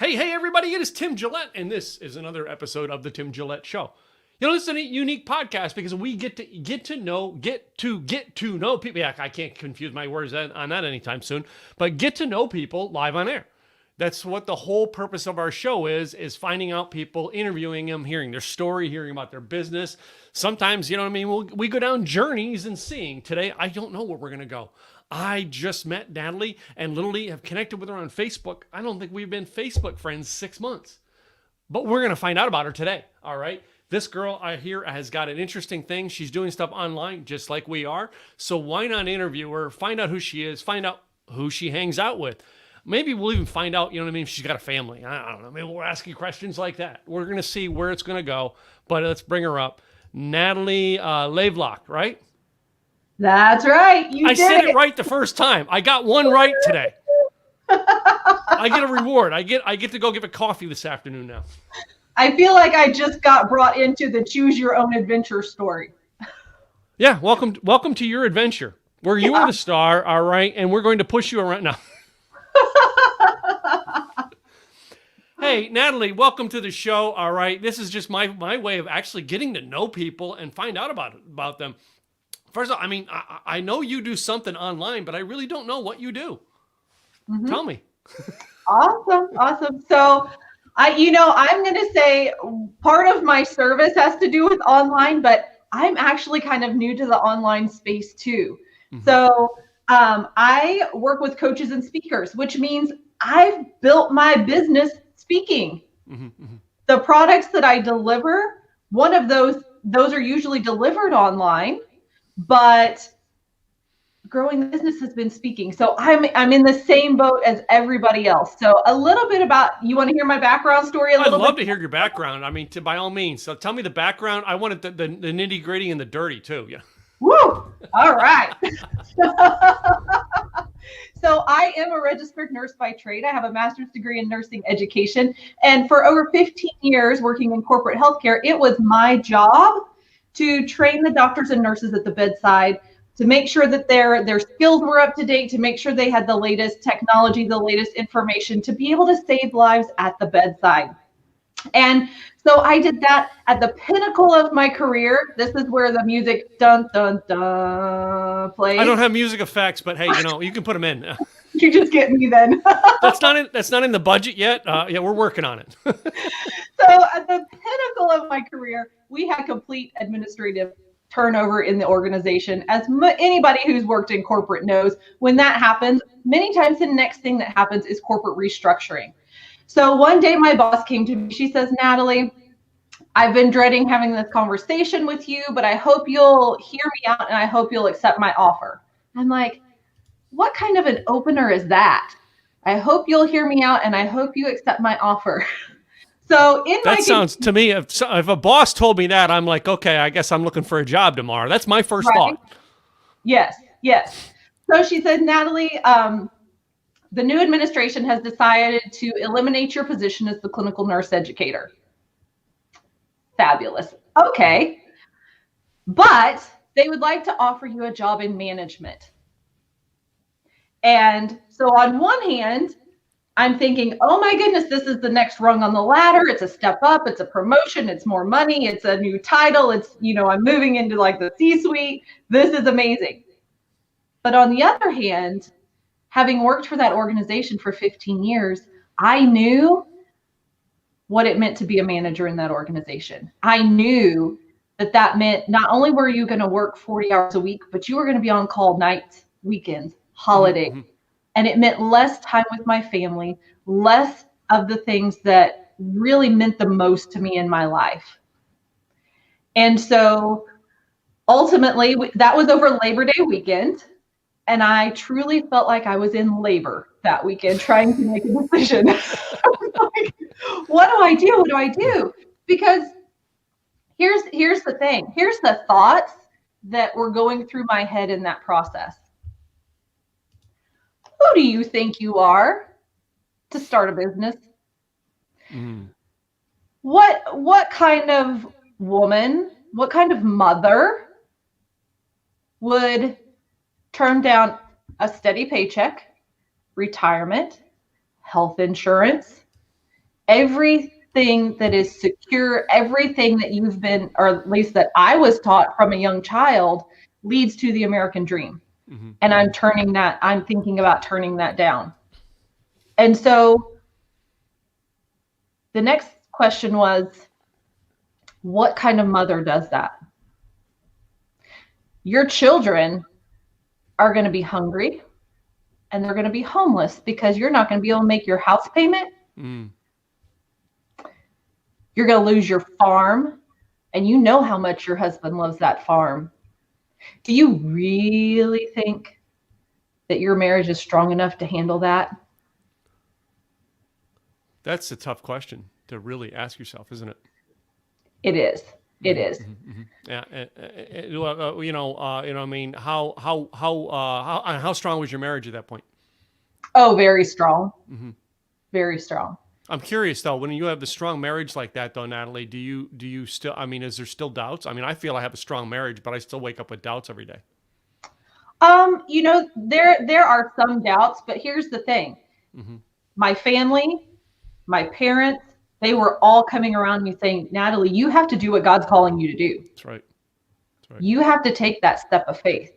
Hey, everybody, it is Tim Gillette, and this is another episode of The Tim Gillette Show. You know, this is a unique podcast because we get to know people. Yeah, I can't confuse my words on that anytime soon, but get to know people live on air. That's what the whole purpose of our show is finding out people, interviewing them, hearing their story, hearing about their business. Sometimes, you know what I mean, we go down journeys and seeing. Today, I don't know where we're going to go. I just met Natalie and literally have connected with her on Facebook. I don't think we've been Facebook friends 6 months, but we're going to find out about her today. All right. This girl I hear has got an interesting thing. She's doing stuff online just like we are. So why not interview her, find out who she is, find out who she hangs out with. Maybe we'll even find out, you know what I mean, if she's got a family. I don't know. Maybe we'll ask you questions like that. We're going to see where it's going to go, but let's bring her up. Natalie Lavelock, right? That's right. I said it right the first time. I got one right today. I get a reward. I get to go give a coffee this afternoon now. I feel like I just got brought into the choose your own adventure story. Yeah, welcome to your adventure where you are the star, all right, and we're going to push you around now. Hey, Natalie, welcome to the show, all right. This is just my way of actually getting to know people and find out about them. First of all, I mean, I know you do something online, but I really don't know what you do. Mm-hmm. Tell me. Awesome. So, I'm going to say part of my service has to do with online, but I'm actually kind of new to the online space too. Mm-hmm. So, I work with coaches and speakers, which means I've built my business speaking. Mm-hmm, mm-hmm. The products that I deliver, one of those are usually delivered online. But growing the business has been speaking. So I'm in the same boat as everybody else. So a little bit about, you want to hear my background story? I'd love to hear your background. I mean, by all means. So tell me the background. I wanted the nitty gritty and the dirty too. Yeah. Woo! All right. So I am a registered nurse by trade. I have a master's degree in nursing education. And for over 15 years working in corporate healthcare, it was my job to train the doctors and nurses at the bedside, to make sure that their skills were up to date, to make sure they had the latest technology, the latest information, to be able to save lives at the bedside. And so I did that at the pinnacle of my career. This is where the music dun dun dun plays. I don't have music effects, but hey, you can put them in. You just get me then. That's not in the budget yet. Yeah, we're working on it. So at the pinnacle of my career, we had complete administrative turnover in the organization. As anybody who's worked in corporate knows, when that happens, many times the next thing that happens is corporate restructuring. So one day my boss came to me. She says, Natalie, I've been dreading having this conversation with you, but I hope you'll hear me out and I hope you'll accept my offer. I'm like, what kind of an opener is that? I hope you'll hear me out and I hope you accept my offer. So that sounds to me, if a boss told me that, I'm like, okay, I guess I'm looking for a job tomorrow. That's my first thought. Yes. So she said, Natalie, the new administration has decided to eliminate your position as the clinical nurse educator. Fabulous. Okay. But they would like to offer you a job in management. And so on one hand, I'm thinking, oh my goodness, this is the next rung on the ladder. It's a step up. It's a promotion. It's more money. It's a new title. It's, I'm moving into like the C-suite. This is amazing. But on the other hand, having worked for that organization for 15 years, I knew what it meant to be a manager in that organization. I knew that meant not only were you going to work 40 hours a week, but you were going to be on call nights, weekends, holidays. Mm-hmm. And it meant less time with my family, less of the things that really meant the most to me in my life. And so ultimately, that was over Labor Day weekend. And I truly felt like I was in labor that weekend trying to make a decision. Like, what do I do? What do I do? Because here's the thing. Here's the thoughts that were going through my head in that process. Who do you think you are to start a business? Mm. What kind of woman, what kind of mother would turn down a steady paycheck, retirement, health insurance, everything that is secure, everything that you've been, or at least that I was taught from a young child, leads to the American dream. Mm-hmm. And I'm thinking about turning that down. And so the next question was, what kind of mother does that? Your children are going to be hungry and they're going to be homeless because you're not going to be able to make your house payment. You're going to lose your farm, and you know how much your husband loves that farm. Do you really think that your marriage is strong enough to handle that? That's a tough question to really ask yourself, isn't it? It is. It is. Mm-hmm. Yeah. I mean, how strong was your marriage at that point? Oh, very strong. Mm-hmm. Very strong. I'm curious though, when you have a strong marriage like that though, Natalie, do you still, I mean, is there still doubts? I mean, I feel I have a strong marriage, but I still wake up with doubts every day. There are some doubts, but here's the thing. Mm-hmm. My family, my parents, they were all coming around me saying, Natalie, you have to do what God's calling you to do. That's right. That's right. You have to take that step of faith.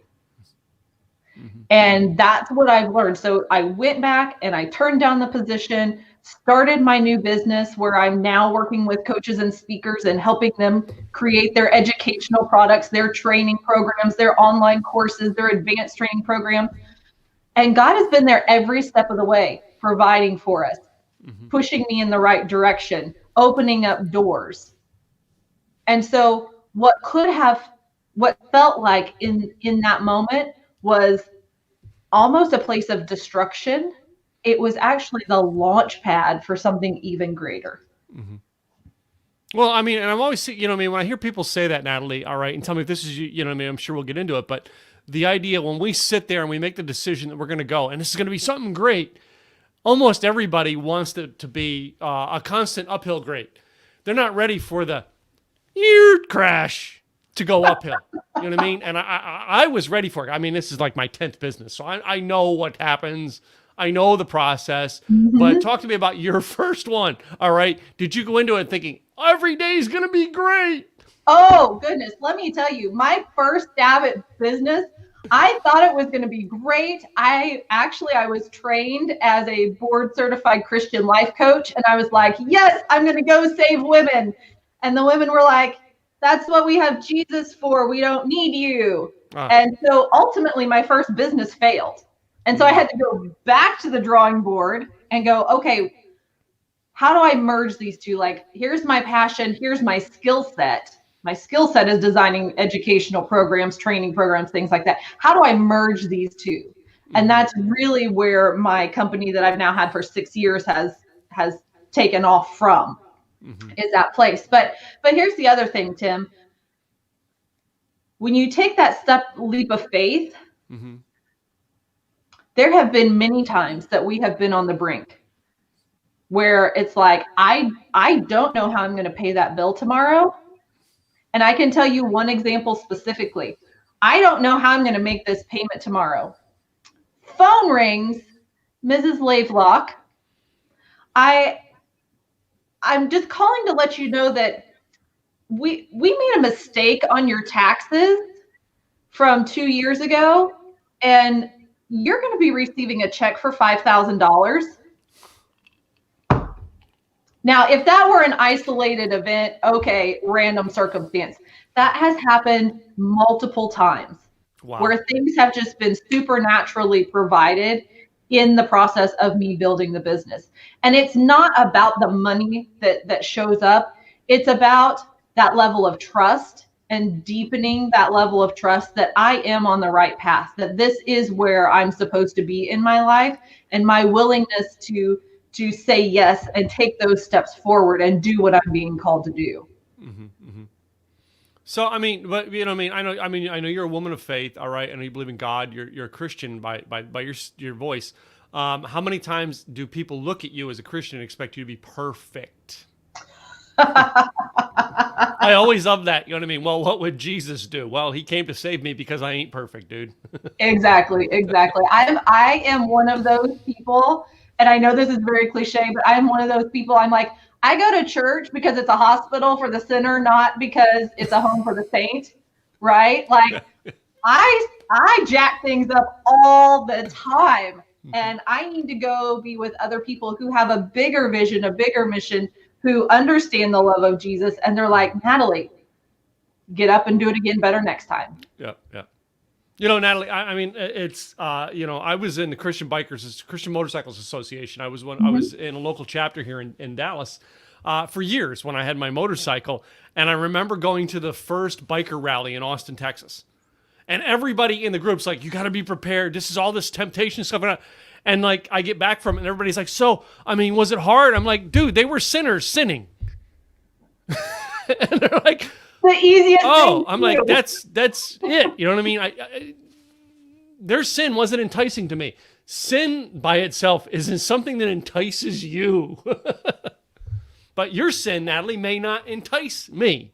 Mm-hmm. And that's what I've learned. So I went back and I turned down the position, started my new business where I'm now working with coaches and speakers and helping them create their educational products, their training programs, their online courses, their advanced training programs. And God has been there every step of the way, providing for us, mm-hmm. pushing me in the right direction, opening up doors. And so what felt like in that moment was almost a place of destruction. It was actually the launch pad for something even greater. Mm-hmm. Well, I mean, and I'm always, when I hear people say that, Natalie, all right, and tell me if this is, I'm sure we'll get into it, but the idea when we sit there and we make the decision that we're going to go, and this is going to be something great, almost everybody wants it to be a constant uphill grade. They're not ready for the crash to go uphill. You know what I mean? And I was ready for it. I mean, this is like my 10th business, so I know what happens. I know the process, mm-hmm. but talk to me about your first one. All right. Did you go into it thinking every day is going to be great? Oh, goodness. Let me tell you, my first stab at business, I thought it was going to be great. I was trained as a board certified Christian life coach. And I was like, yes, I'm going to go save women. And the women were like, that's what we have Jesus for. We don't need you. And so ultimately my first business failed. And so I had to go back to the drawing board and go, okay, how do I merge these two? Like, here's my passion. Here's my skill set. My skill set is designing educational programs, training programs, things like that. How do I merge these two? And that's really where my company that I've now had for 6 years has taken off from, is that place. But here's the other thing, Tim. When you take that leap of faith, there have been many times that we have been on the brink where it's like, I don't know how I'm going to pay that bill tomorrow. And I can tell you one example specifically. I don't know how I'm going to make this payment tomorrow. Phone rings, Mrs. Lavelock. I'm just calling to let you know that we made a mistake on your taxes from 2 years ago, and you're going to be receiving a check for $5,000. Now, if that were an isolated event, okay, random circumstance. That has happened multiple times. Wow. Where things have just been supernaturally provided in the process of me building the business. And it's not about the money that shows up. It's about that level of trust and deepening that level of trust that I am on the right path, that this is where I'm supposed to be in my life, and my willingness to say yes and take those steps forward and do what I'm being called to do. So, I mean, but I know you're a woman of faith. All right. I know you believe in God. You're a Christian by your voice. How many times do people look at you as a Christian and expect you to be perfect? I always love that. You know what I mean? Well, what would Jesus do? Well, he came to save me because I ain't perfect, dude. Exactly. I am one of those people. And I know this is very cliche, but I'm one of those people. I'm like, I go to church because it's a hospital for the sinner, not because it's a home for the saint, right? Like I jack things up all the time, and I need to go be with other people who have a bigger vision, a bigger mission, who understand the love of Jesus, and they're like, Natalie, get up and do it again better next time. Yeah, yeah. You know, Natalie, I mean, it's, you know, I was in the Christian Motorcycles Association. I was in a local chapter here in Dallas for years when I had my motorcycle. And I remember going to the first biker rally in Austin, Texas. And everybody in the group's like, you got to be prepared. This is all this temptation stuff. And like, I get back from it and everybody's like, so, I mean, was it hard? I'm like, dude, they were sinners sinning. And they're like, the easiest thing I'm like, that's it. You know what I mean? Their sin wasn't enticing to me. Sin by itself isn't something that entices you. But your sin, Natalie, may not entice me.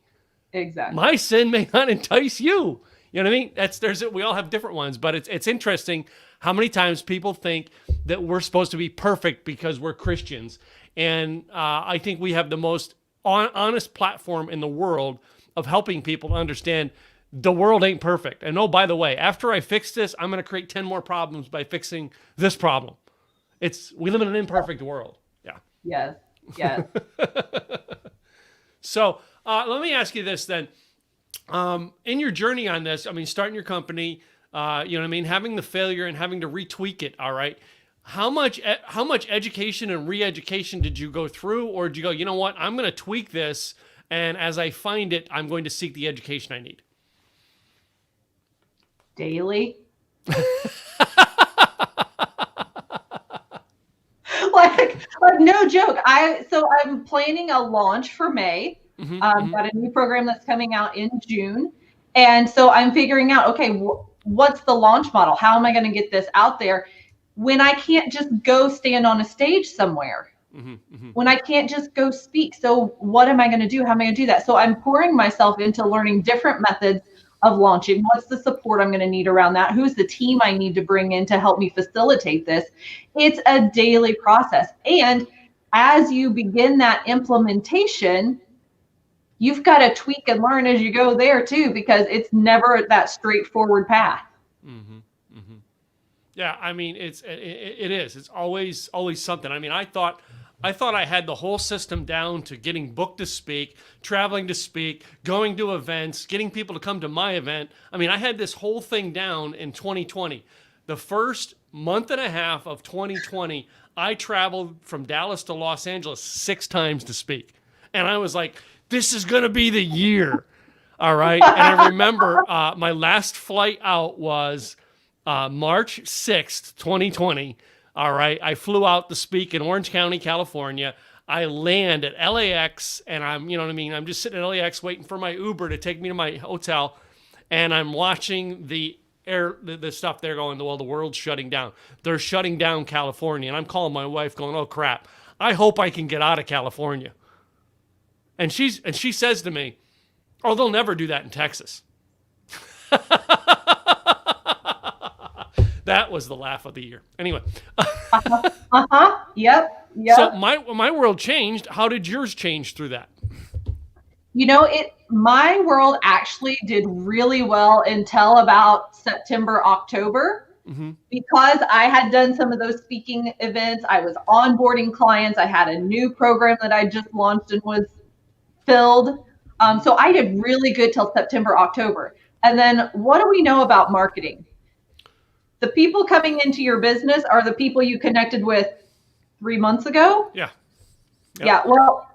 Exactly. My sin may not entice you. You know what I mean? We all have different ones, but it's interesting how many times people think that we're supposed to be perfect because we're Christians. And I think we have the most honest platform in the world of helping people to understand the world ain't perfect. And oh, by the way, after I fix this, I'm going to create 10 more problems by fixing this problem. We live in an imperfect world. Yeah. Yes. Yes. So let me ask you this then. In your journey on this, I mean, starting your company, you know what I mean, having the failure and having to retweak it. All right. How much education and re-education did you go through, or did you go, you know what, I'm going to tweak this, and as I find it, I'm going to seek the education I need? Daily. like no joke. I'm planning a launch for May. Got a new program that's coming out in June. And so I'm figuring out, okay, what's the launch model? How am I going to get this out there when I can't just go stand on a stage somewhere? When I can't just go speak. So what am I going to do? How am I going to do that? So I'm pouring myself into learning different methods of launching. What's the support I'm going to need around that? Who's the team I need to bring in to help me facilitate this? It's a daily process. And as you begin that implementation, you've got to tweak and learn as you go there too, because it's never that straightforward path. Yeah, I mean, it is. It's always something. I mean, I thought I had the whole system down to getting booked to speak, traveling to speak, going to events, getting people to come to my event. I mean, I had this whole thing down in 2020. The first month and a half of 2020, I traveled from Dallas to Los Angeles 6 times to speak. And I was like, this is going to be the year. All right. And I remember my last flight out was March 6th, 2020. All right. I flew out to speak in Orange County, California. I land at LAX and I'm just sitting at LAX waiting for my Uber to take me to my hotel. And I'm watching the stuff there going, well, the world's shutting down. They're shutting down California. And I'm calling my wife going, oh crap, I hope I can get out of California. And she says to me, oh, they'll never do that in Texas. That was the laugh of the year. Anyway. Yep. So my world changed. How did yours change through that? You know, my world actually did really well until about September, October, because I had done some of those speaking events. I was onboarding clients. I had a new program that I just launched and was filled. So I did really good till September, October. And then what do we know about marketing? The people coming into your business are the people you connected with 3 months ago. Yeah. Yep. Yeah. Well,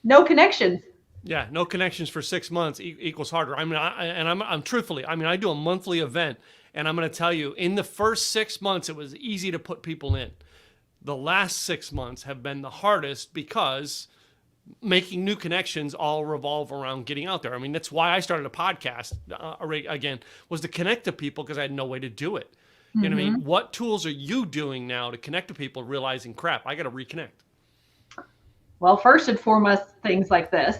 no connections. Yeah. No connections for 6 months equals harder. I mean, I'm truthfully, I mean, I do a monthly event and I'm going to tell you in the first 6 months, it was easy to put people in. The last 6 months have been the hardest because making new connections all revolve around getting out there. I mean, that's why I started a podcast again, was to connect to people because I had no way to do it. You know what I mean? What tools are you doing now to connect to people realizing, crap, I got to reconnect? Well, first and foremost, things like this.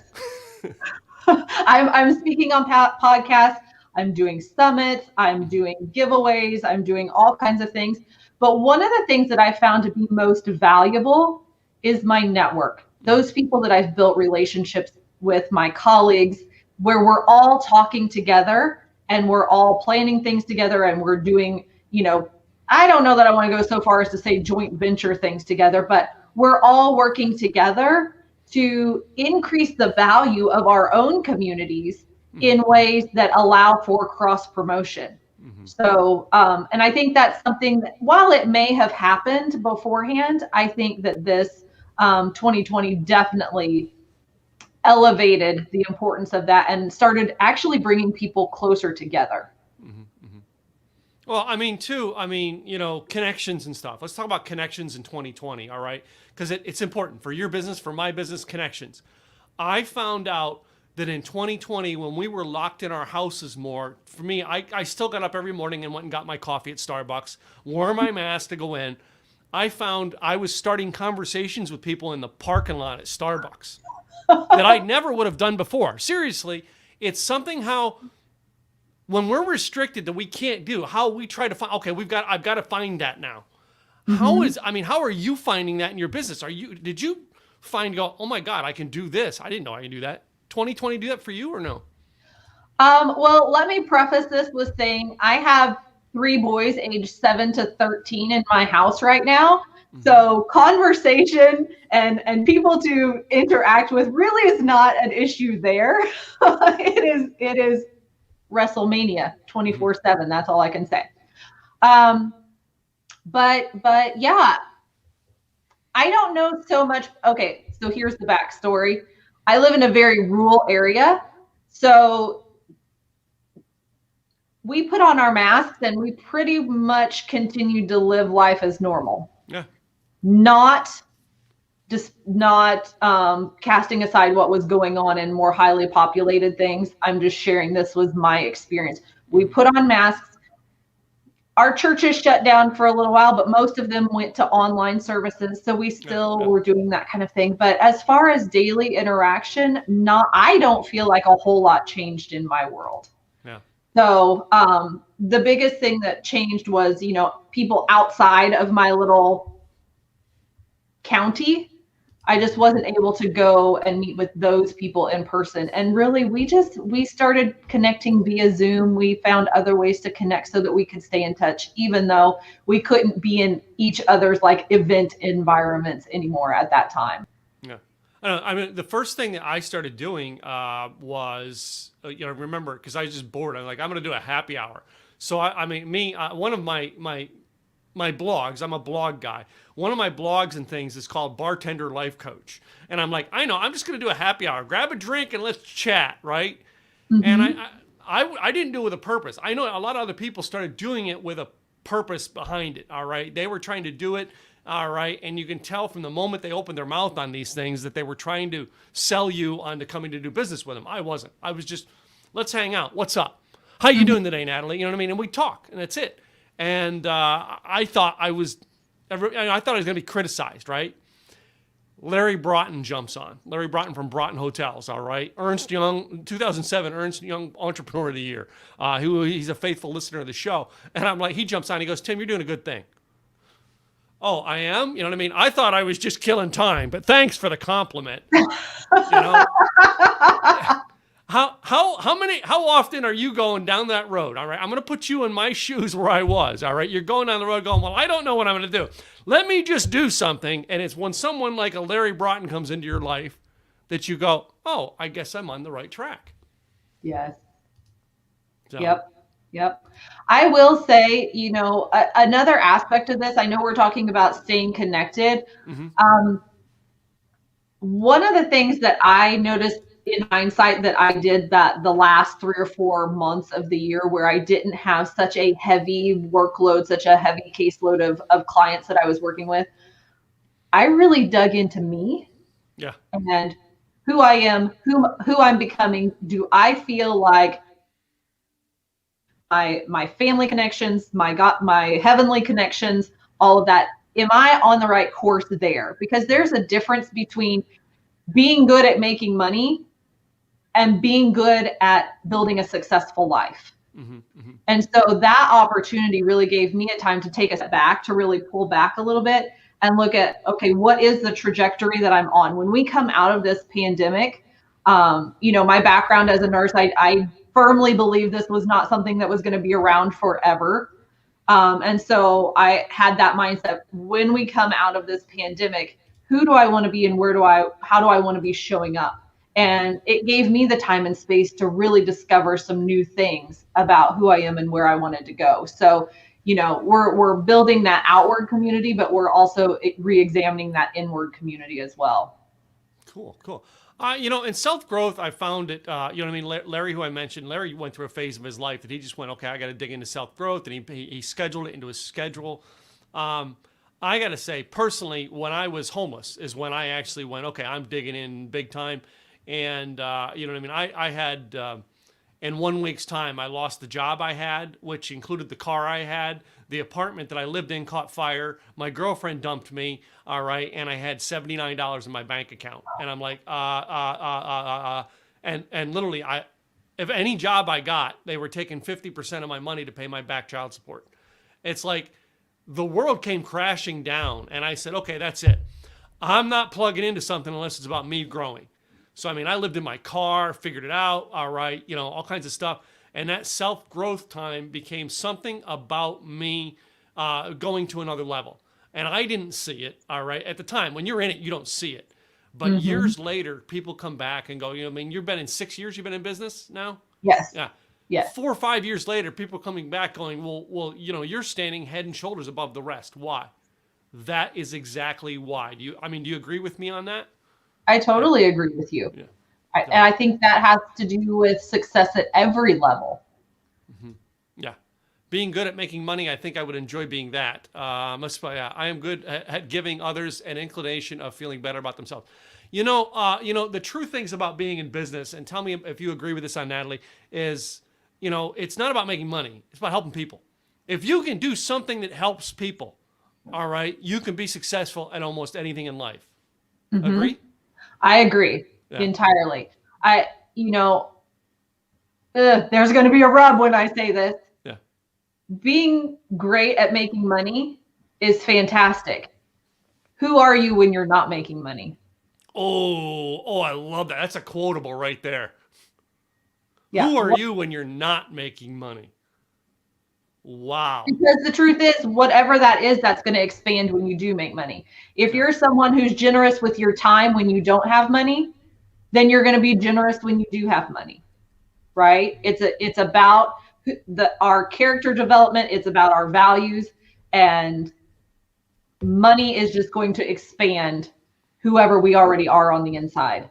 I'm speaking on podcasts. I'm doing summits. I'm doing giveaways. I'm doing all kinds of things. But one of the things that I found to be most valuable is my network. Those people that I've built relationships with, my colleagues, where we're all talking together and we're all planning things together and we're doing, I don't know that I want to go so far as to say joint venture things together, but we're all working together to increase the value of our own communities in ways that allow for cross promotion. So, and I think that's something that, while it may have happened beforehand, I think that this 2020 definitely elevated the importance of that and started actually bringing people closer together. Well, connections and stuff. Let's talk about connections in 2020, all right? Because it's important for your business, for my business, connections. I found out that in 2020, when we were locked in our houses more, for me, I still got up every morning and went and got my coffee at Starbucks, wore my mask to go in. I found I was starting conversations with people in the parking lot at Starbucks that I never would have done before. Seriously, it's something how when we're restricted that we can't do, how we try to find, okay, I've got to find that now. How are you finding that in your business? Did you go, oh my God, I can do this. I didn't know I could do that. 2020 do that for you or no? Well, let me preface this with saying I have 3 boys aged 7 to 13 in my house right now. So conversation and people to interact with really is not an issue there. It is WrestleMania 24/7. That's all I can say. But yeah, I don't know so much. Okay, so here's the backstory. I live in a very rural area, so we put on our masks and we pretty much continued to live life as normal. Yeah. Not casting aside what was going on in more highly populated things. I'm just sharing this was my experience. We put on masks. Our churches shut down for a little while, but most of them went to online services. So we still were doing that kind of thing. But as far as daily interaction, I don't feel like a whole lot changed in my world. Yeah. So the biggest thing that changed was, people outside of my little county. I just wasn't able to go and meet with those people in person. And really, we started connecting via Zoom. We found other ways to connect so that we could stay in touch, even though we couldn't be in each other's event environments anymore at that time. Yeah. The first thing that I started doing was, remember, because I was just bored. I'm like, I'm going to do a happy hour. So one of my blogs, I'm a blog guy. One of my blogs and things is called Bartender Life Coach. And I'm like, I know, I'm just going to do a happy hour. Grab a drink and let's chat, right? And I didn't do it with a purpose. I know a lot of other people started doing it with a purpose behind it, all right? They were trying to do it, all right? And you can tell from the moment they opened their mouth on these things that they were trying to sell you onto coming to do business with them. I wasn't. I was just, let's hang out. What's up? How you doing today, Natalie? You know what I mean? And we talk, and that's it. And I thought I was going to be criticized, right? Larry Broughton jumps on. Larry Broughton from Broughton Hotels, all right? Ernst Young, 2007, Ernst Young Entrepreneur of the Year. He's a faithful listener of the show. And I'm like, he jumps on. He goes, Tim, you're doing a good thing. Oh, I am? You know what I mean? I thought I was just killing time, but thanks for the compliment. How often are you going down that road? All right. I'm going to put you in my shoes where I was. All right. You're going down the road going, well, I don't know what I'm going to do. Let me just do something. And it's when someone like a Larry Broughton comes into your life that you go, oh, I guess I'm on the right track. Yes. So. Yep. I will say, another aspect of this, I know we're talking about staying connected. One of the things that I noticed in hindsight that I did that the last 3 or 4 months of the year where I didn't have such a heavy workload, such a heavy caseload of clients that I was working with, I really dug into me. Yeah. And who I am, who I'm becoming. Do I feel like my family connections, my heavenly connections, all of that, am I on the right course there? Because there's a difference between being good at making money and being good at building a successful life. And so that opportunity really gave me a time to take us back, to really pull back a little bit and look at, okay, what is the trajectory that I'm on? When we come out of this pandemic, my background as a nurse, I firmly believe this was not something that was going to be around forever. And so I had that mindset, when we come out of this pandemic, who do I want to be and how do I want to be showing up? And it gave me the time and space to really discover some new things about who I am and where I wanted to go. So, we're building that outward community, but we're also re-examining that inward community as well. Cool. In self-growth, I found it, Larry, who I mentioned, Larry went through a phase of his life that he just went, okay, I got to dig into self-growth, and he scheduled it into his schedule. I got to say, personally, when I was homeless is when I actually went, okay, I'm digging in big time. And, I had, in 1 week's time, I lost the job I had, which included the car I had. The apartment that I lived in caught fire. My girlfriend dumped me, all right, and I had $79 in my bank account. And I'm like, and literally, if any job I got, they were taking 50% of my money to pay my back child support. It's like the world came crashing down, and I said, okay, that's it. I'm not plugging into something unless it's about me growing. So, I lived in my car, figured it out, all right, all kinds of stuff. And that self-growth time became something about me going to another level. And I didn't see it, all right? At the time, when you're in it, you don't see it. But years later, people come back and go, you've been in 6 years, you've been in business now? Yes. Yeah. Yes. 4 or 5 years later, people coming back going, well, you're standing head and shoulders above the rest. Why? That is exactly why. Do you agree with me on that? I totally agree with you. Yeah. And I think that has to do with success at every level. Mm-hmm. Yeah. Being good at making money, I think I would enjoy being that. I am good at giving others an inclination of feeling better about themselves. The true things about being in business, and tell me if you agree with this on Natalie, is, it's not about making money. It's about helping people. If you can do something that helps people, all right, you can be successful at almost anything in life. Mm-hmm. Agree? I agree entirely. There's going to be a rub when I say this. Yeah. Being great at making money is fantastic. Who are you when you're not making money? Oh, I love that. That's a quotable right there. Yeah. Who are you when you're not making money? Wow. Because the truth is, whatever that is, that's going to expand when you do make money. If you're someone who's generous with your time when you don't have money, then you're going to be generous when you do have money, right? It's about our character development. It's about our values, and money is just going to expand whoever we already are on the inside.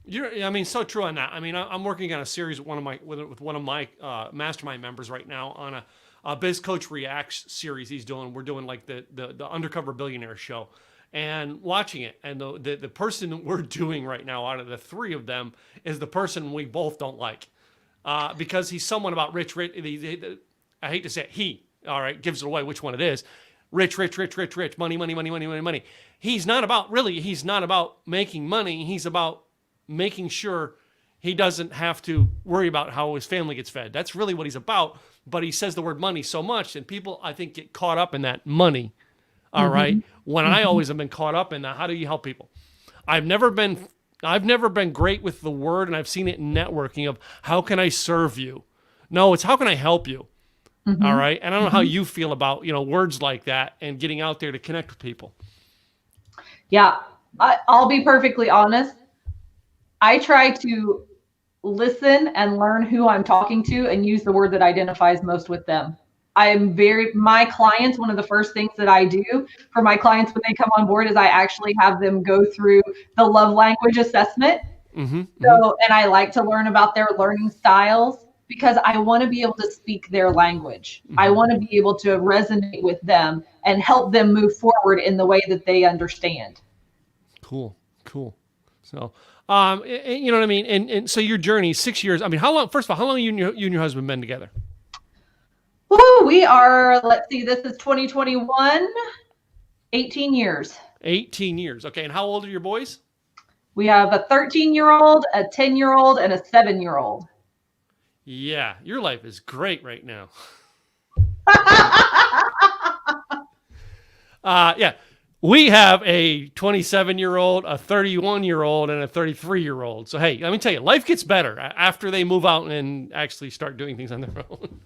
So true on that. I'm working on a series with one of my mastermind members right now on a Biz Coach Reacts series he's doing. We're doing like the Undercover Billionaire show, and watching it. And the person we're doing right now out of the three of them is the person we both don't like, because he's someone about rich. I hate to say it, all right, gives it away which one it is. Rich, money. He's not about making money. He's about making sure he doesn't have to worry about how his family gets fed. That's really what he's about. But he says the word money so much, and people, I think, get caught up in that money. All right. When I always have been caught up in that. How do you help people? I've never been great with the word, and I've seen it in networking of how can I serve you? No, it's how can I help you? All right. And I don't know how you feel about, words like that and getting out there to connect with people. Yeah. I'll be perfectly honest. I try to listen and learn who I'm talking to and use the word that identifies most with them. My clients, one of the first things that I do for my clients when they come on board is I actually have them go through the love language assessment. And I like to learn about their learning styles because I want to be able to speak their language. I want to be able to resonate with them and help them move forward in the way that they understand. Cool. So, you know what I mean? And so your journey, 6 years, how long, first of all, how long have you and your husband been together? Woo, we are, let's see, this is 2021, 18 years. 18 years. Okay. And how old are your boys? We have a 13-year-old, a 10-year-old, and a 7-year-old. Yeah. Your life is great right now. Yeah. We have a 27-year-old, a 31-year-old, and a 33-year-old. So, hey, let me tell you, life gets better after they move out and actually start doing things on their own.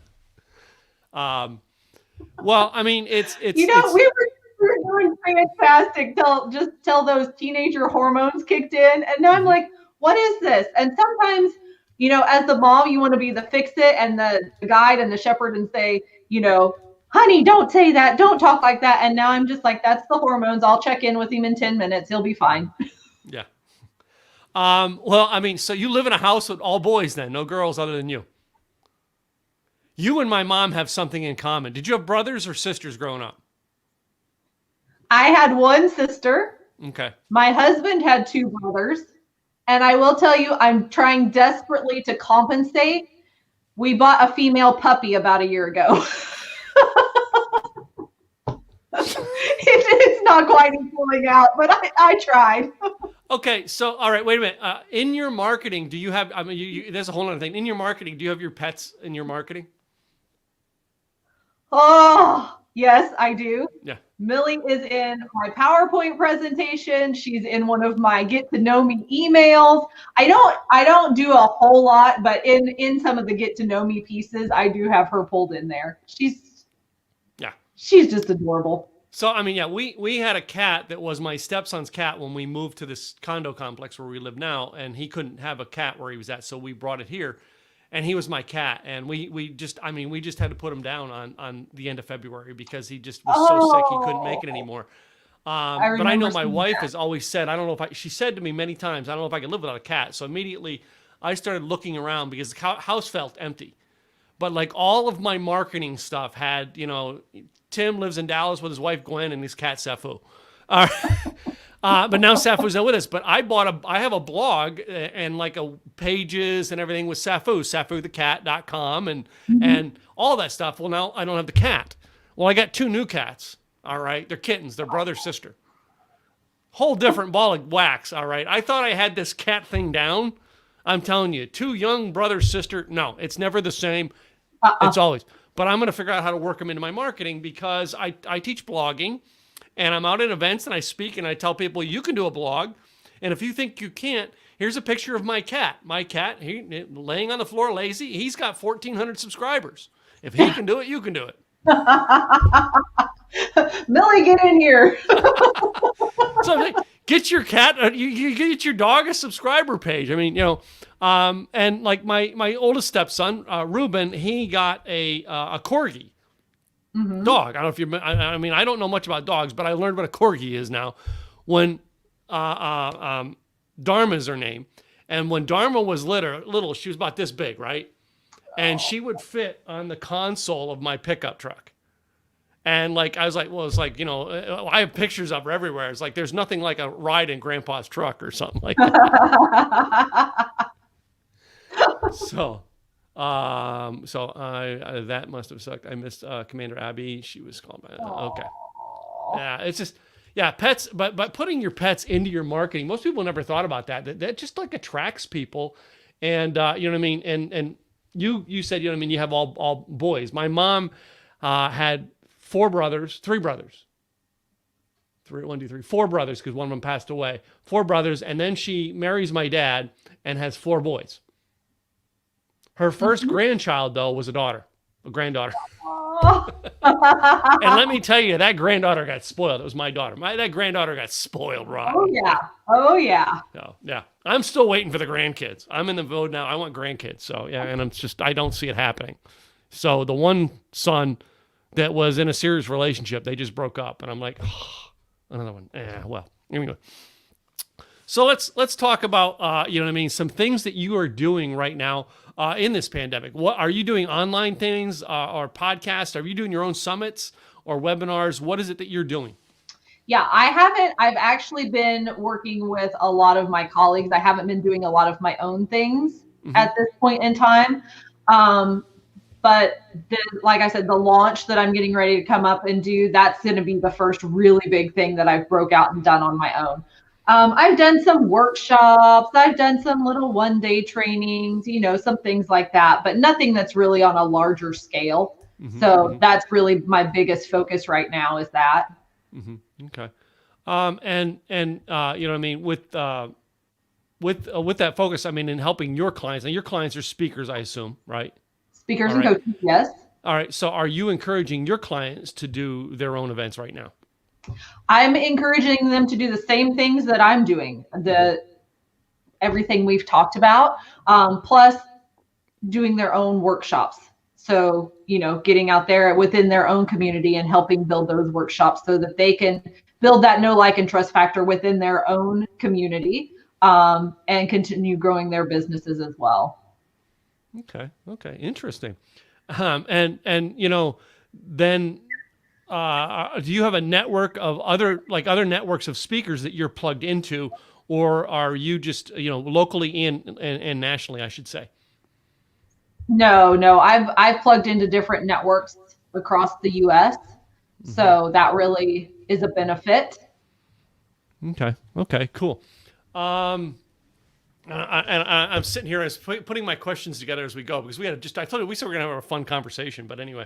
Well, I mean, it's we were doing fantastic till those teenager hormones kicked in, and now I'm like, what is this? And sometimes, as the mom, you want to be the fix it and the guide and the shepherd and say, honey, don't say that, don't talk like that. And now I'm just like, that's the hormones. I'll check in with him in 10 minutes. He'll be fine. Yeah. Well, I mean, so you live in a house with all boys then, no girls other than you. You and my mom have something in common. Did you have brothers or sisters growing up? I had one sister. Okay. My husband had two brothers. And I will tell you, I'm trying desperately to compensate. We bought a female puppy about a year ago. It's not quite pulling out, but I tried. Okay, so all right, wait a minute. In your marketing, do you have? I mean, there's a whole other thing. In your marketing, do you have your pets in your marketing? Oh, yes, I do. Yeah. Millie is in my PowerPoint presentation. She's in one of my get to know me emails. I don't do a whole lot, but in some of the get to know me pieces, I do have her pulled in there. She's just adorable. So, I mean, yeah, we had a cat that was my stepson's cat when we moved to this condo complex where we live now, and he couldn't have a cat where he was at, so we brought it here, and he was my cat, and we just had to put him down on the end of February because he just was so sick he couldn't make it anymore. But I know my wife has always said, she said to me many times, I don't know if I could live without a cat. So immediately I started looking around because the house felt empty. But like all of my marketing stuff had, Tim lives in Dallas with his wife Gwen and his cat Safu. But now Safu's not with us. But I have a blog and like pages and everything with Safu, SafuTheCat.com and all that stuff. Well, now I don't have the cat. Well, I got two new cats. All right, they're kittens. They're brother sister. Whole different ball of wax. All right, I thought I had this cat thing down. I'm telling you, two young brother sister. No, it's never the same. It's always. But I'm going to figure out how to work them into my marketing because I teach blogging and I'm out at events and I speak and I tell people you can do a blog. And if you think you can't, here's a picture of my cat. My cat, he laying on the floor lazy. He's got 1,400 subscribers. If he can do it, you can do it. Millie, get in here. So I'm like, get your cat, you get your dog a subscriber page. I mean, and like my oldest stepson, Ruben, he got a corgi dog. I don't know if I mean, I don't know much about dogs, but I learned what a corgi is now. When Dharma's her name, and when Dharma was little, she was about this big, right? And she would fit on the console of my pickup truck. And like, I was like, well, it's like, I have pictures of her everywhere. It's like, there's nothing like a ride in Grandpa's truck or something like that. So that must have sucked. I missed Commander Abby. She was called by, okay. Yeah, it's just, yeah, pets, but putting your pets into your marketing, most people never thought about that. That just like attracts people. And, you know what I mean? And you said, you have all boys. My mom had four brothers, because one of them passed away. Four brothers, and then she marries my dad and has four boys. Her first grandchild, though, was a granddaughter. And let me tell you, that granddaughter got spoiled. It was my daughter. That granddaughter got spoiled, right? Oh, yeah. So, yeah. I'm still waiting for the grandkids. I'm in the mode now. I want grandkids. So, yeah, and I don't see it happening. So the one son that was in a serious relationship, they just broke up. And I'm like, another one. Well, anyway. So let's talk about, some things that you are doing right now in this pandemic. What are you doing? Online things or podcasts? Are you doing your own summits or webinars? What is it that you're doing? Yeah, I've actually been working with a lot of my colleagues. I haven't been doing a lot of my own things at this point in time. But like I said, the launch that I'm getting ready to come up and do, that's going to be the first really big thing that I've broke out and done on my own. I've done some workshops. I've done some little one-day trainings, some things like that, but nothing that's really on a larger scale. So that's really my biggest focus right now is that. Okay. And you know what I mean, with that focus, I mean, in helping your clients, and your clients are speakers, I assume, right? Speakers All and right. coaches, yes. All right. So are you encouraging your clients to do their own events right now? I'm encouraging them to do the same things that I'm doing, everything we've talked about, plus doing their own workshops. So, getting out there within their own community and helping build those workshops so that they can build that know, like, and trust factor within their own community, and continue growing their businesses as well. Okay. Interesting. And then do you have a network of other networks of speakers that you're plugged into, or are you just, locally and nationally, I should say? No, I've plugged into different networks across the US. So that really is a benefit. Okay, cool. I'm sitting here and putting my questions together as we go, because I told you we said we're gonna have a fun conversation, but anyway.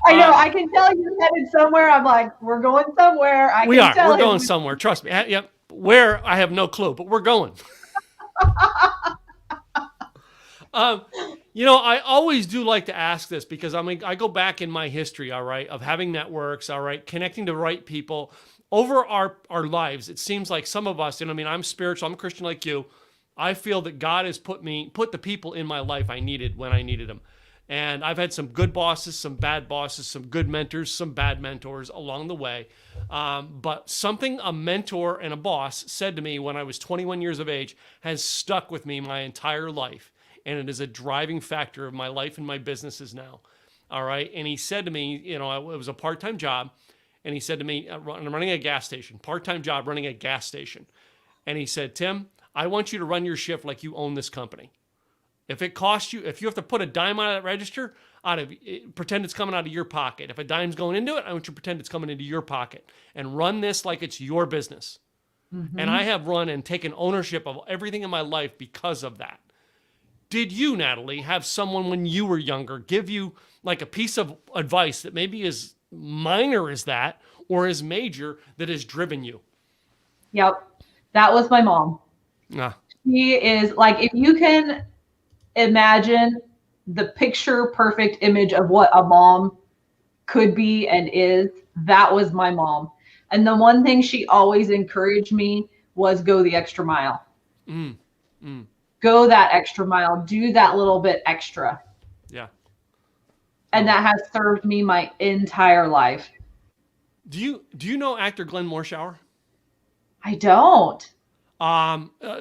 I know, I can tell you're headed somewhere. I'm like, we're going somewhere. We're going somewhere. Trust me. Yep. Where, I have no clue, but we're going. I always do like to ask this, because I go back in my history, all right, of having networks, all right, connecting to the right people over our lives. It seems like some of us, I'm spiritual, I'm a Christian like you. I feel that God has put the people in my life I needed when I needed them. And I've had some good bosses, some bad bosses, some good mentors, some bad mentors along the way. But something a mentor and a boss said to me when I was 21 years of age has stuck with me my entire life. And it is a driving factor of my life and my businesses now. All right. And he said to me, it was a part-time job. And he said to me, I'm running a gas station, part-time job running a gas station. And he said, Tim, I want you to run your shift like you own this company. If it costs you, if you have to put a dime out of that register, pretend it's coming out of your pocket. If a dime's going into it, I want you to pretend it's coming into your pocket, and run this like it's your business. And I have run and taken ownership of everything in my life because of that. Did you, Natalie, have someone when you were younger give you like a piece of advice that maybe is minor as that, or is major, that has driven you? Yep. That was my mom. She is like, if you can imagine the picture perfect image of what a mom could be and is, that was my mom. And the one thing she always encouraged me was go the extra mile. Go that extra mile, do that little bit extra. Yeah. And that has served me my entire life. Do you know actor Glenn Morshower? I don't.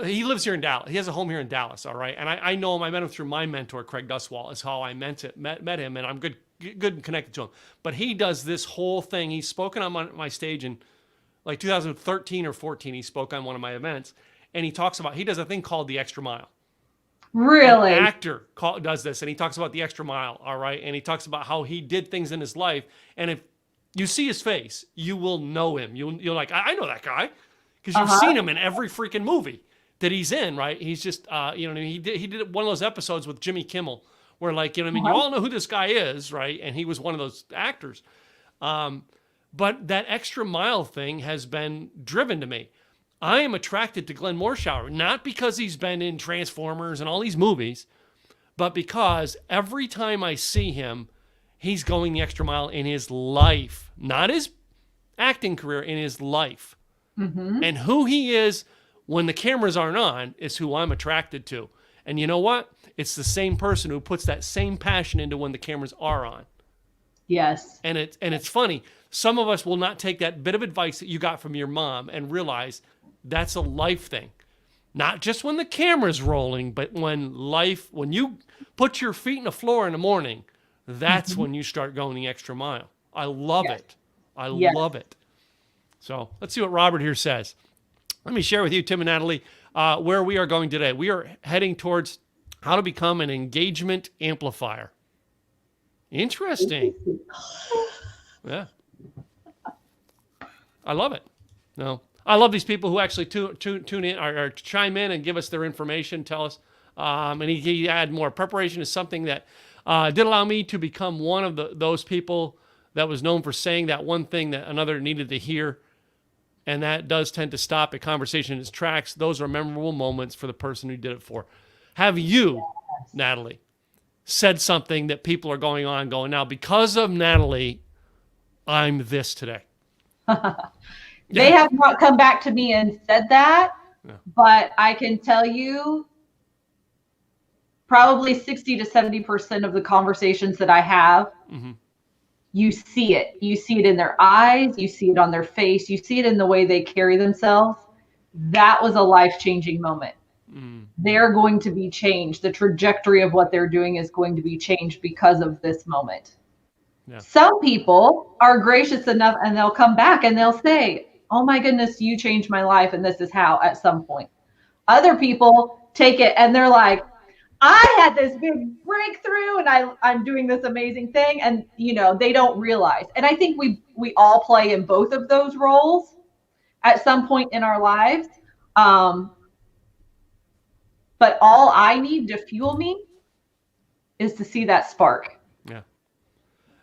He lives here in Dallas. He has a home here in Dallas. All right. And I know him. I met him through my mentor, Craig Duswalt, is how I met him. And I'm good and connected to him. But he does this whole thing. He's spoken on my stage in like 2013 or 14. He spoke on one of my events, and he does a thing called the extra mile. Really? An actor does this, and he talks about the extra mile. All right. And he talks about how he did things in his life. And if you see his face, you will know him. You're like, I know that guy. Because you've seen him in every freaking movie that he's in, right? He's just, he did one of those episodes with Jimmy Kimmel where, you all know who this guy is, right? And he was one of those actors. But that extra mile thing has been driven to me. I am attracted to Glenn Morshower, not because he's been in Transformers and all these movies, but because every time I see him, he's going the extra mile in his life, not his acting career, in his life. And who he is when the cameras aren't on is who I'm attracted to. And you know what? It's the same person who puts that same passion into when the cameras are on. Yes. And it's funny. Some of us will not take that bit of advice that you got from your mom and realize that's a life thing. Not just when the camera's rolling, but when you put your feet in the floor in the morning, that's when you start going the extra mile. I love it. I love it. So let's see what Robert here says. Let me share with you, Tim and Natalie, where we are going today. We are heading towards how to become an engagement amplifier. Interesting. Yeah. I love it. No, I love these people who actually tune in or chime in and give us their information, tell us. And he had more. Preparation is something that did allow me to become one of those people that was known for saying that one thing that another needed to hear. And that does tend to stop a conversation in its tracks. Those are memorable moments for the person who did it for. Have you, Natalie, said something that people are going now, because of Natalie, I'm this today? They have not come back to me and said that, but I can tell you probably 60 to 70% of the conversations that I have, you see it. You see it in their eyes. You see it on their face. You see it in the way they carry themselves. That was a life-changing moment. They're going to be changed. The trajectory of what they're doing is going to be changed because of this moment. Yeah. Some people are gracious enough and they'll come back and they'll say, oh my goodness, you changed my life and this is how, at some point. Other people take it and they're like, I had this big breakthrough and I'm doing this amazing thing, and they don't realize. And I think we all play in both of those roles at some point in our lives. But all I need to fuel me is to see that spark. Yeah.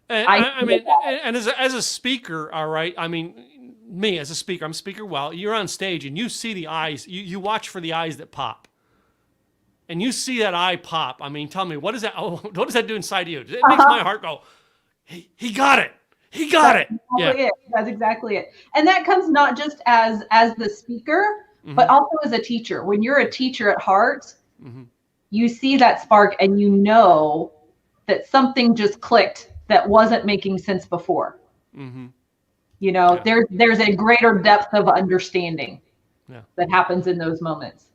And I mean, and as a speaker, all right, I mean, me as a speaker, I'm a speaker. Well, you're on stage and you see the eyes, you watch for the eyes that pop. And you see that eye pop. I mean, tell me, what does that do inside of you? It makes my heart go, he got it. He got it. Yeah. That's exactly it. And that comes not just as the speaker, but also as a teacher. When you're a teacher at heart, you see that spark and you know that something just clicked that wasn't making sense before. There's a greater depth of understanding that happens in those moments.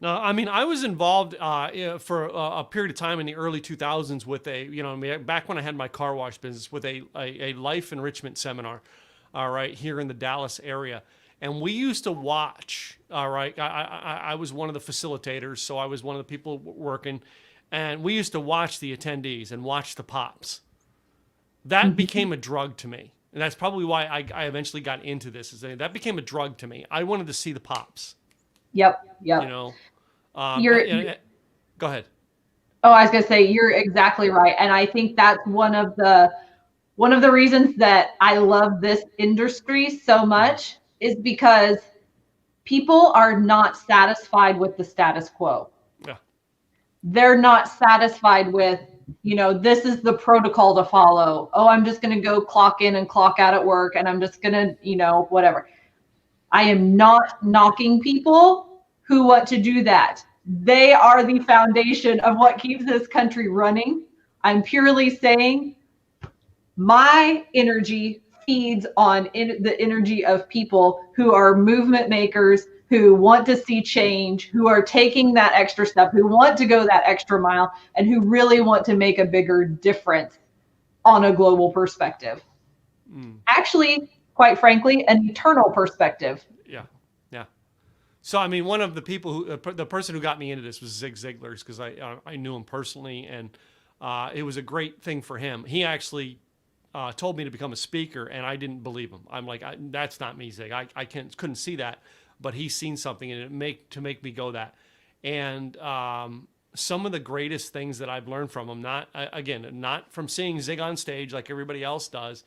No, I mean, I was involved for a period of time in the early 2000s with back when I had my car wash business, with a life enrichment seminar, all right, here in the Dallas area. And we used to watch, all right, I was one of the facilitators, so I was one of the people working, and we used to watch the attendees and watch the pops. That became a drug to me. And that's probably why I eventually got into this. That became a drug to me. I wanted to see the pops. Yep. Go ahead. Oh, I was going to say, you're exactly right. And I think that's one of the reasons that I love this industry so much, is because people are not satisfied with the status quo. Yeah. They're not satisfied with, this is the protocol to follow. Oh, I'm just going to go clock in and clock out at work, and I'm just going to, whatever. I am not knocking people who want to do that. They are the foundation of what keeps this country running. I'm purely saying my energy feeds on the energy of people who are movement makers, who want to see change, who are taking that extra step, who want to go that extra mile, and who really want to make a bigger difference on a global perspective. Actually, quite frankly, an eternal perspective. Yeah. So, I mean, one of the people the person who got me into this was Zig Ziglar, because I knew him personally, and it was a great thing for him. He actually told me to become a speaker, and I didn't believe him. I'm like, that's not me, Zig. I couldn't see that, but he's seen something in it to make me go that. And some of the greatest things that I've learned from him, not from seeing Zig on stage like everybody else does,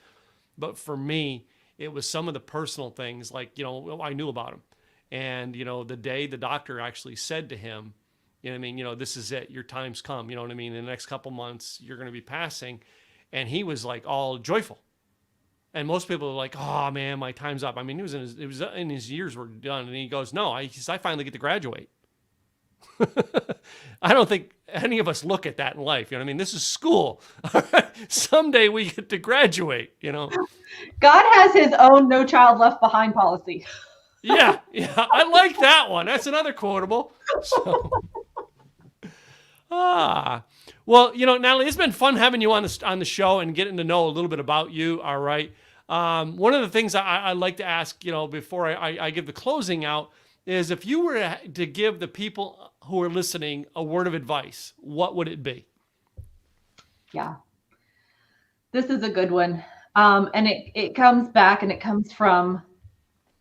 but for me, it was some of the personal things, like, I knew about him. And, the day the doctor actually said to him, this is it, your time's come, in the next couple months, you're going to be passing. And he was like all joyful. And most people are like, oh man, my time's up. I mean, it was in his years were done. And he goes, no, I finally get to graduate. I don't think any of us look at that in life. This is school. Someday we get to graduate, God has his own no child left behind policy. Yeah. I like that one. That's another quotable. So. Well, Natalie, it's been fun having you on the show and getting to know a little bit about you. All right. One of the things I like to ask, before I give the closing out, is if you were to give the people who are listening a word of advice, what would it be? Yeah, this is a good one. And it comes back, and it comes from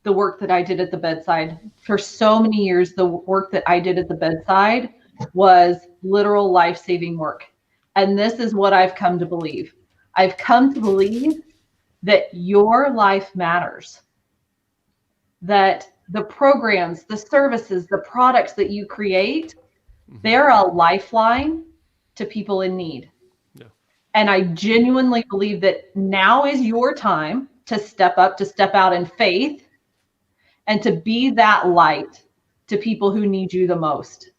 the work that I did at the bedside. For so many years, the work that I did at the bedside was literal life-saving work. And this is what I've come to believe. I've come to believe that your life matters. that the programs, the services, the products that you create, they're a lifeline to people in need. Yeah. And I genuinely believe that now is your time to step up, to step out in faith, and to be that light to people who need you the most.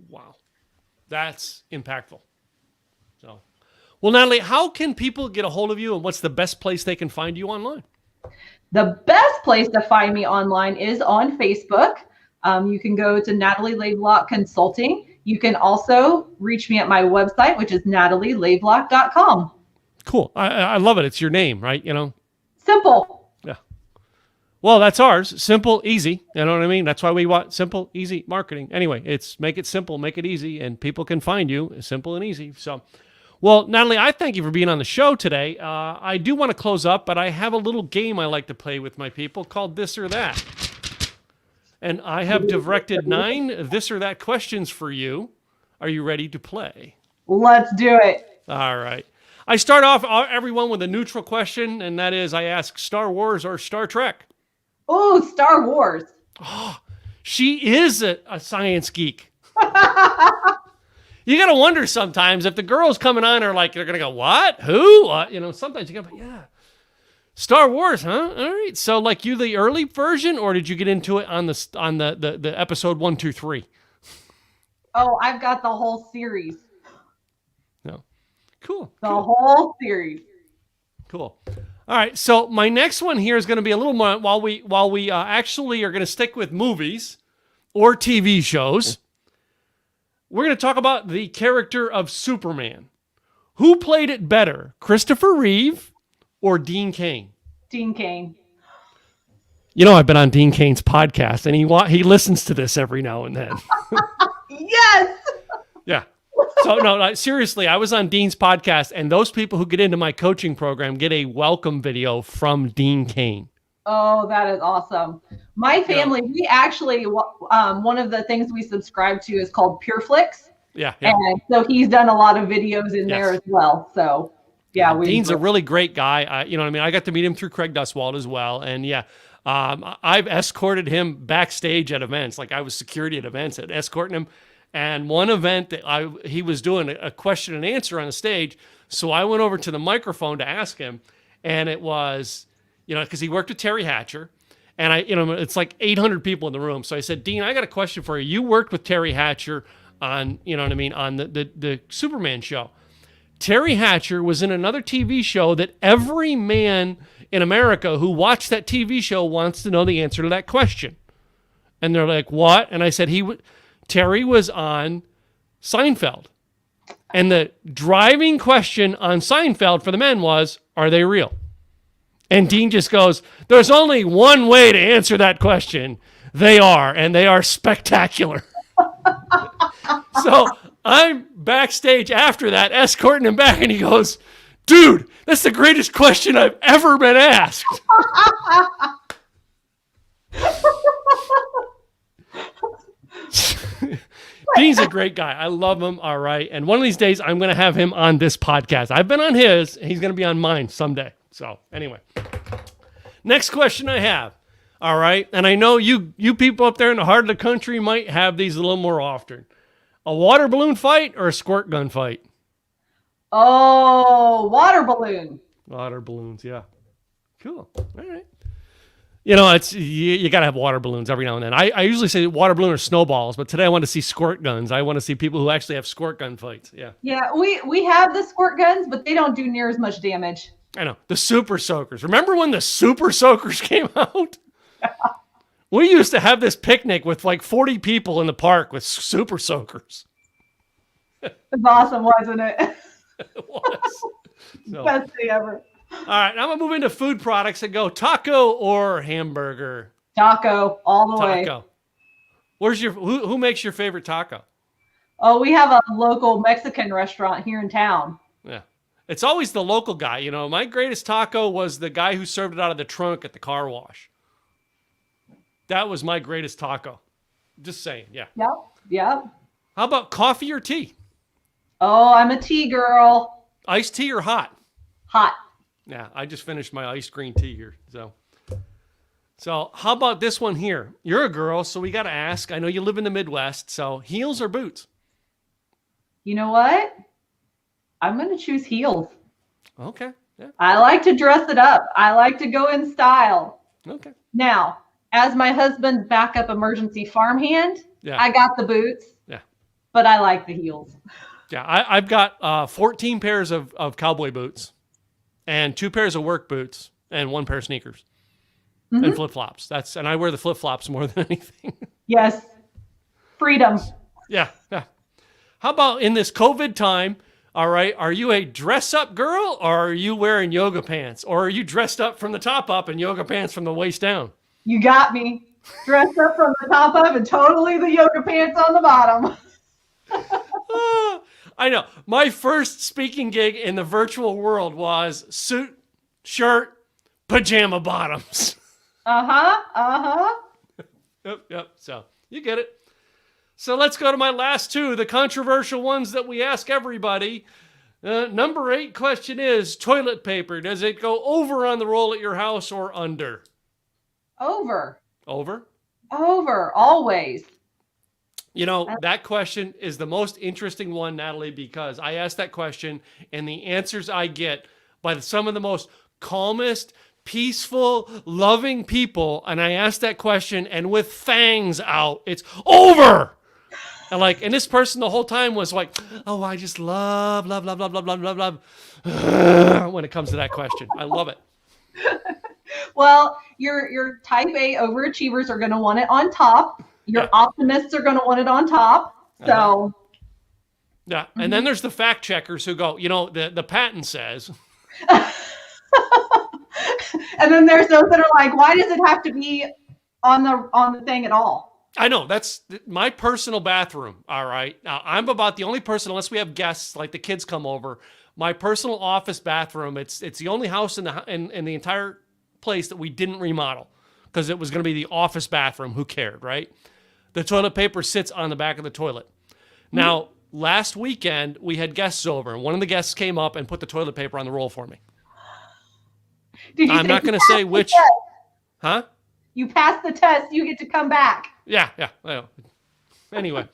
Wow. That's impactful. So, well, Natalie, how can people get a hold of you, and what's the best place they can find you online? The best place to find me online is on Facebook. You can go to Natalie Lavelock Consulting. You can also reach me at my website, which is natalielavelock.com. Cool. I love it. It's your name, right? You know? Simple. Yeah. Well, that's ours. Simple, easy. You know what I mean? That's why we want simple, easy marketing. Anyway, it's make it simple, make it easy, and people can find you simple and easy. So, well, Natalie, I thank you for being on the show today. I do want to close up, but I have a little game I like to play with my people called This or That. And I have directed 9 this or that questions for you. Are you ready to play? Let's do it. All right. I start off everyone with a neutral question, and that is I ask Star Wars or Star Trek. Oh, Star Wars. Oh, she is a science geek. You got to wonder sometimes if the girls coming on are like, they're going to go, what? Who? Sometimes you go, yeah. Star Wars, huh? All right. So, like, you the early version, or did you get into it on the episode 1, 2, 3? Oh, I've got the whole series. No. Cool. The whole series. Cool. All right. So my next one here is going to be a little more while we actually are going to stick with movies or TV shows. We're going to talk about the character of Superman. Who played it better, Christopher Reeve or Dean Cain? Dean Cain. You know, I've been on Dean Cain's podcast, and he listens to this every now and then. Yes. Yeah. So, no, seriously, I was on Dean's podcast, and those people who get into my coaching program get a welcome video from Dean Cain. Oh, that is awesome. My family, we actually, one of the things we subscribe to is called PureFlix. Yeah. And so he's done a lot of videos in there as well. So, yeah. Dean's a really great guy. You know what I mean? I got to meet him through Craig Dustwald as well. And yeah, I've escorted him backstage at events. Like I was security at events and escorting him. And one event that he was doing a question and answer on the stage. So I went over to the microphone to ask him. And it was, because he worked with Terry Hatcher. And it's like 800 people in the room. So I said, Dean, I got a question for you. You worked with Terry Hatcher on, on the Superman show. Terry Hatcher was in another TV show that every man in America who watched that TV show wants to know the answer to that question. And they're like, what? And I said, Terry was on Seinfeld. And the driving question on Seinfeld for the men was, are they real? And Dean just goes, there's only one way to answer that question. They are, and they are spectacular. So I'm backstage after that, escorting him back, and he goes, dude, that's the greatest question I've ever been asked. Dean's a great guy. I love him. All right. And one of these days, I'm going to have him on this podcast. I've been on his. He's going to be on mine someday. So anyway, next question I have. All right. And I know you people up there in the heart of the country might have these a little more often. A water balloon fight or a squirt gun fight? Oh, water balloon. Water balloons. Yeah. Cool. All right. It's you got to have water balloons every now and then. I usually say water balloon or snowballs, but today I want to see squirt guns. I want to see people who actually have squirt gun fights. Yeah. Yeah, we have the squirt guns, but they don't do near as much damage. I know. The Super Soakers. Remember when the Super Soakers came out? Yeah. We used to have this picnic with like 40 people in the park with Super Soakers. It was awesome, wasn't it? It was. So. Best day ever. All right, I'm going to move into food products and go taco or hamburger? Taco, all the way. Taco. Who makes your favorite taco? Oh, we have a local Mexican restaurant here in town. Yeah. It's always the local guy. My greatest taco was the guy who served it out of the trunk at the car wash. That was my greatest taco. Just saying, yeah. Yep. How about coffee or tea? Oh, I'm a tea girl. Iced tea or hot? Hot. Yeah, I just finished my iced green tea here. So how about this one here? You're a girl, so we got to ask. I know you live in the Midwest, so heels or boots? You know what? I'm going to choose heels. Okay. Yeah. I like to dress it up. I like to go in style. Okay. Now, as my husband's backup emergency farmhand, I got the boots. Yeah. But I like the heels. Yeah. I've got 14 pairs of cowboy boots and 2 pairs of work boots and 1 pair of sneakers and flip-flops. And I wear the flip-flops more than anything. Yes. Freedom. Yeah. Yeah. How about in this COVID time? All right, are you a dress-up girl, or are you wearing yoga pants? Or are you dressed up from the top up and yoga pants from the waist down? You got me. Dressed up from the top up and totally the yoga pants on the bottom. I know. My first speaking gig in the virtual world was suit, shirt, pajama bottoms. Yep. So you get it. So let's go to my last 2, the controversial ones that we ask everybody. Number 8 question is toilet paper. Does it go over on the roll at your house or under? Over. Over? Over, always. You know, that question is the most interesting one, Natalie, because I ask that question and the answers I get by some of the most calmest, peaceful, loving people. And I ask that question and with fangs out, it's over. And this person the whole time was like, oh, I just love when it comes to that question. I love it. Well, your type A overachievers are going to want it on top. Your optimists are going to want it on top. So. Yeah. And then there's the fact checkers who go, the patent says. And then there's those that are like, why does it have to be on the thing at all? I know, that's my personal bathroom, all right? Now, I'm about the only person, unless we have guests, like the kids come over, my personal office bathroom, it's the only house in the entire place that we didn't remodel because it was going to be the office bathroom. Who cared, right? The toilet paper sits on the back of the toilet. Now, last weekend, we had guests over, and one of the guests came up and put the toilet paper on the roll for me. I'm not going to say which... Huh? You pass the test, you get to come back. Yeah. Well, anyway,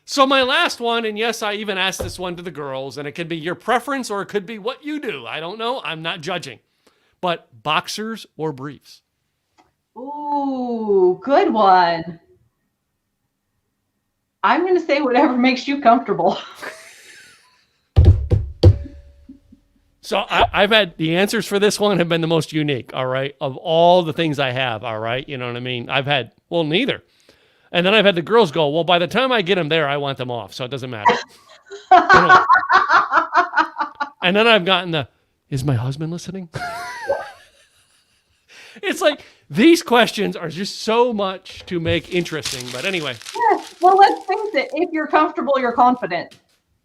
so my last one, and yes, I even asked this one to the girls, and it could be your preference or it could be what you do. I don't know. I'm not judging. But boxers or briefs? Ooh, good one. I'm going to say whatever makes you comfortable. So I've had the answers for this one have been the most unique, all right, of all the things I have, all right? You know what I mean? I've had, neither. And then I've had the girls go, well, by the time I get them there, I want them off, so it doesn't matter. And then I've gotten is my husband listening? It's like these questions are just so much to make interesting, but anyway. Yeah, well, let's face it. If you're comfortable, you're confident.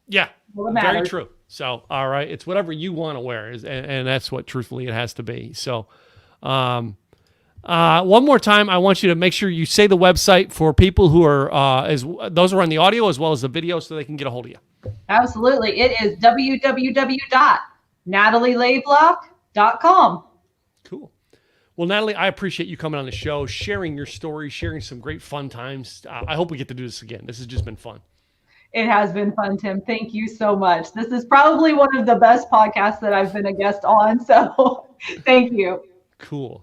Yeah, very true. So, all right, it's whatever you want to wear, and that's what, truthfully, it has to be. So, one more time, I want you to make sure you say the website for people who are, those are on the audio as well as the video, so they can get a hold of you. Absolutely. It is www.natalielavelock.com. Cool. Well, Natalie, I appreciate you coming on the show, sharing your story, sharing some great fun times. I hope we get to do this again. This has just been fun. It has been fun, Tim. Thank you so much. This is probably one of the best podcasts that I've been a guest on. So thank you. Cool.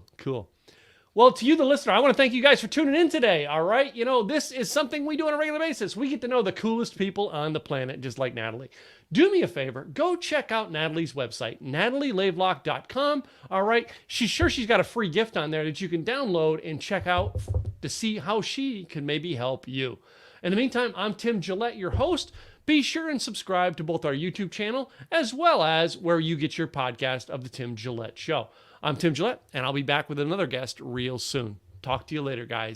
Well, to you, the listener, I want to thank you guys for tuning in today. All right. This is something we do on a regular basis. We get to know the coolest people on the planet, just like Natalie. Do me a favor. Go check out Natalie's website, natalielavelock.com. All right. She's got a free gift on there that you can download and check out to see how she can maybe help you. In the meantime, I'm Tim Gillette, your host. Be sure and subscribe to both our YouTube channel as well as where you get your podcast of The Tim Gillette Show. I'm Tim Gillette, and I'll be back with another guest real soon. Talk to you later, guys.